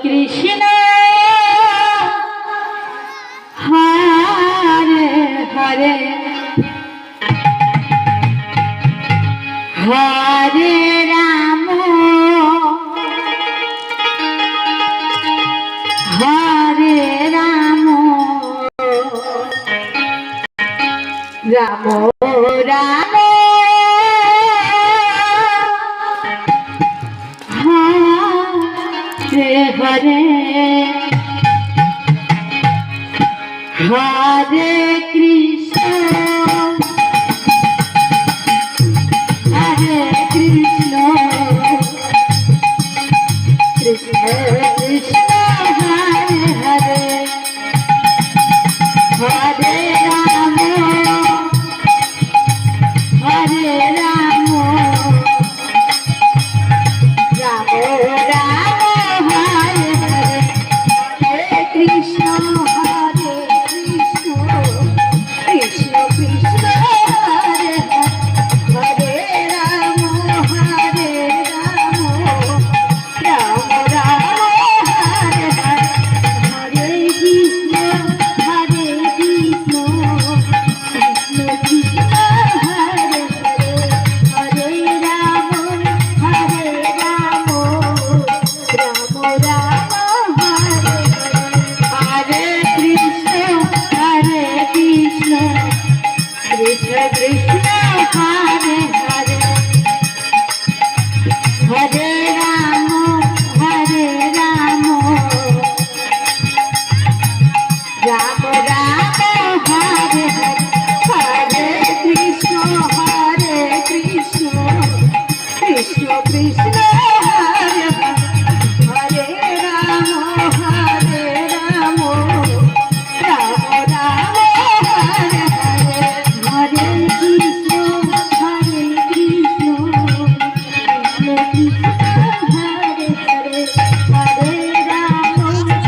Krishna Hare Hare Hare Ram Hare Ram Ram Ram Hare Hare Krishna Hare Krishna Krishna Krishna Hare Hare Hare Ram Hare Ram Ram Ram Krishna Hare Krishna Krishna Krishna Hare Hare Ram Hare Ram Ram Ram Hare Hare Krishna Hare Krishna Krishna Krishna Hare Hare Ram Hare Ram Ram Ram Krishna Krishna Hare Hare Hare Ram Hare Ram Ram Ram Hare Hare Krishna Krishna Krishna Hare Hare Ram Hare Ram Ram Ram Hare Hare Krishna Krishna Krishna Hare Hare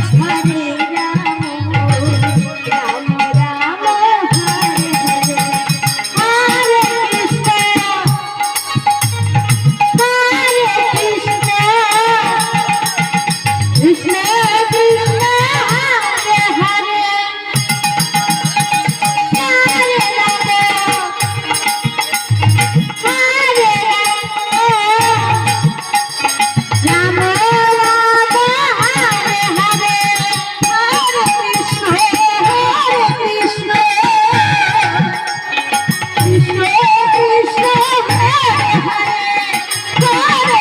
Hare Ram Hare Ram Ram Ram Hare Hare Hare Krishna Krishna Krishna Hare Hare Hare Ram Hare Ram Ram Ram Hare Hare Hare Krishna Krishna Krishna Krishna Hare Hare Hare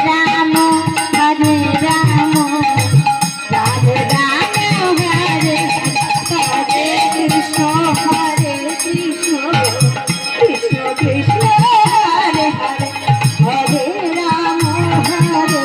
Ram Hare Ram Krishna Krishna Hare Hare Hare Rama Hare